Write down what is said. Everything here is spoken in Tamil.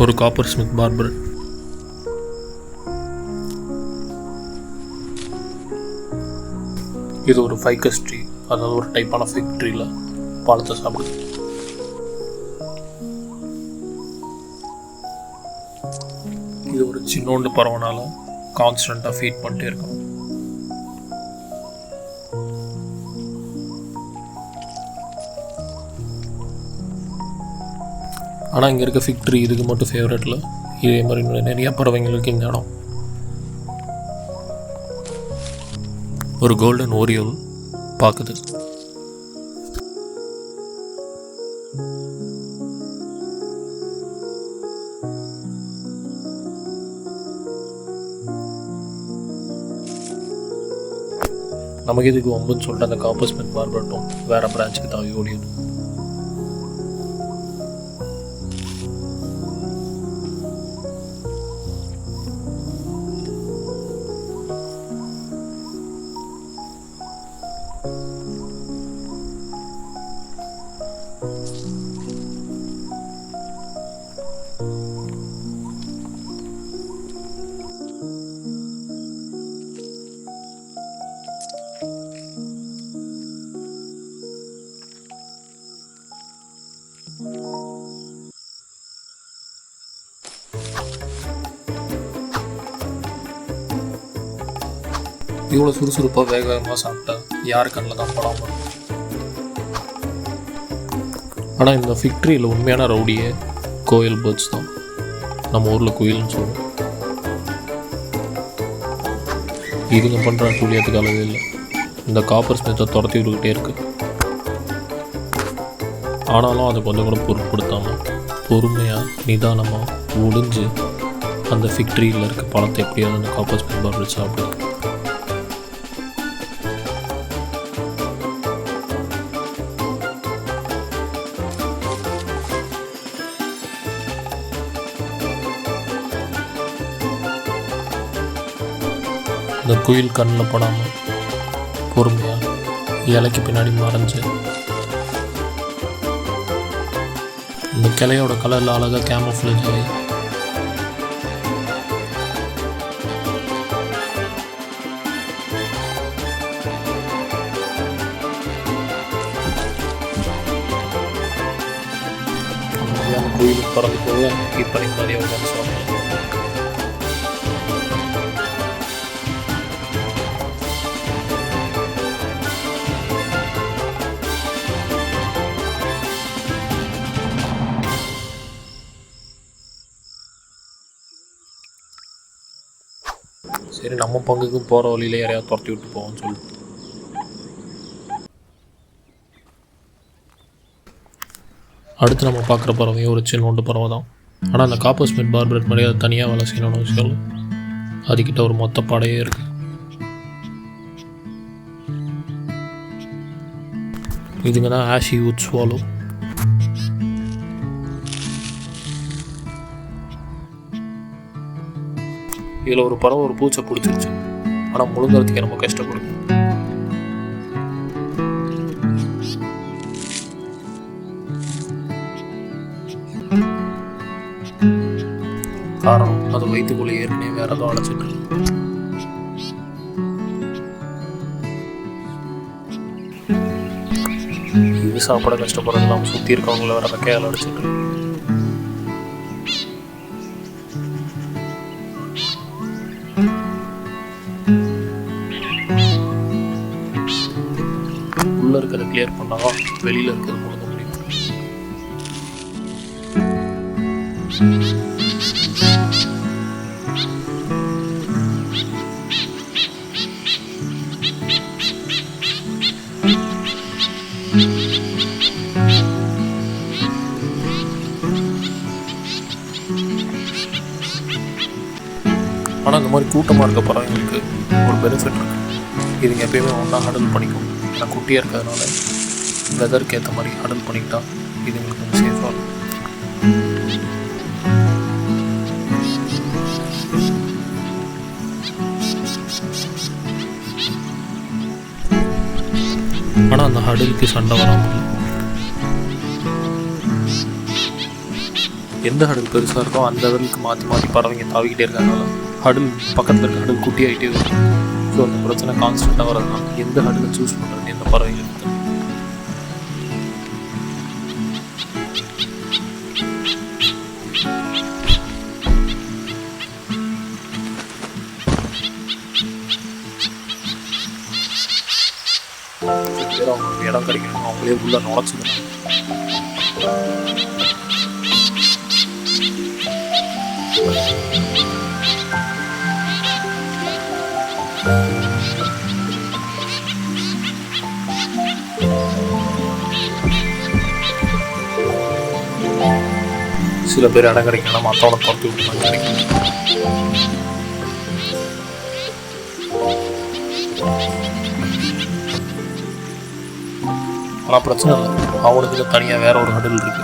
ஒரு காப்பர் ஸ்மித் பார்பர். இது ஒரு ஃபைக்கஸ் ட்ரீ, அதாவது ஒரு டைப்பான ஃபிக் ட்ரீல பழத்தை சாப்பிடுது. இது ஒரு சின்னோண்டு பறவைனால கான்ஸ்டண்ட்டாக ஃபீட் பண்ணிட்டே இருக்கணும். ஆனால் இங்கே இருக்க ஃபிக் ட்ரீ இதுக்கு மட்டும் ஃபேவரட்டில். இதே மாதிரி நிறைய பறவைங்களுக்கு இந்த இடம். ஒரு கோல்டன் ஓரியோல் பார்க்குது. நமக்கு இதுக்கு ஒம்புன்னு சொல்லிட்டு அந்த காப்பர் ஸ்மித் பார்பர்ட்டும் வேறு பிரான்ச்சுக்கு தான் ஓடியது. இவ்வளோ சுறுசுறுப்பாக வேகமாக சாப்பிட்டா யார் கண்ணில் தான் படாமல். ஆனால் இந்த ஃபிக்ட்ரியில் உண்மையான ரவுடியே கோயில் பேர்ட்ஸ் தான். நம்ம ஊரில் கோயில்னு சொல்லுவோம். இதுங்க பண்ணுற டூலியத்துக்கு அளவே இல்லை. இந்த காப்பர் ஸ்மித்தை துரத்தி விட்டுக்கிட்டே இருக்கு. ஆனாலும் அதை கொஞ்சம் கூட பொருட்படுத்தாமல் பொறுமையாக நிதானமாக ஒளிஞ்சு அந்த ஃபிக்ட்ரியில் இருக்க பழத்தை எப்படியாவது அந்த காப்பர் ஸ்மித் பார்பர் சாப்பிடுது. இந்த குயில் கண்ணில் படாமல் பொறுமையாக இலைக்கு பின்னாடி மறைஞ்சு இந்த கிளையோட கலரில் அழகாக கேமோஃப்ளேஜ் ஆகி குயிலுக்கு பறந்து போக இப்படி மாதிரியாக உட்காந்து சாப்பிடலாம். சரி, நம்ம பங்குக்கும் போகிற வழியில் யாரையாவது துரத்தி விட்டு போவோம்னு சொல்லி. அடுத்து நம்ம பார்க்குற பறவையும் ஒரு சின்னோண்டு பறவை தான். ஆனால் அந்த காப்பர் ஸ்மித் பார்பர் மாதிரி அது தனியாக வேலை செய்யணும்னு விஷயம். அதுக்கிட்ட ஒரு மொத்த படையே இருக்குது. இதுங்க தான் ஆஷி வுட் ஸ்வாலோ. இதில் ஒரு பறவை ஒரு பூச்சை பிடிச்சிருச்சு. ஆனால் முழுங்கிறதுக்கு ரொம்ப கஷ்டப்படுது. காரணம் அது வயிற்றுக்குள்ளே ஏற்கனவே வேற ஏதோ அடைச்சிட்டு இருக்கு. இது சாப்பிட கஷ்டப்படுறது இல்லாமல் சுற்றி இருக்கவங்கள வேற ரெக்கையால் அடைச்சிட்டு இருக்கு. உள்ள இருக்கிறத கிளியர் பண்ணாதான் வெளியில இருக்கிறது முழுங்க முடியும். ஆனால் இந்த மாதிரி கூட்டமாக இருக்க பறவைங்களுக்கு ஒரு பெனிஃபிட் இருக்குது. இதுங்க எப்பயுமே ஒன்றா ஹடல் பண்ணிக்கும். ஏன்னா குட்டியாக இருக்கிறதுனால வெதருக்கு ஏற்ற மாதிரி ஹடல் பண்ணிக்கிட்டா இதுங்களுக்கு கொஞ்சம் சேஃபாக இருக்கும். ஆனால் அந்த ஹடலுக்கு சண்டை வராமல் எந்த ஹடல் பெருசாக இருக்கோ அந்த ஹடலுக்கு மாற்றி மாற்றி பறவைங்க தாவிக்கிட்டே இருக்காங்கனால ஹடல் பக்கத்தில் இருக்க ஹடல் குட்டி ஆகிட்டே வரும். ஸோ அந்த பிரச்சனை கான்ஸ்டண்ட்டாக வரதுனால எந்த ஹடலை சூஸ் பண்ணுறது எந்த பறவைகளுக்கு. அவங்களுக்கு இடம் கிடைக்கணும், அவங்களே உள்ள நுழைச்சிக்கணும். சில பேர் இடம் கிடைக்கணும், மற்றவனை துரத்தி விட்டு கிடைக்கும். ஆனால் பிரச்சனை இல்லை, அவனுக்கு தனியாக வேற ஒரு ஹடல் இருக்கு.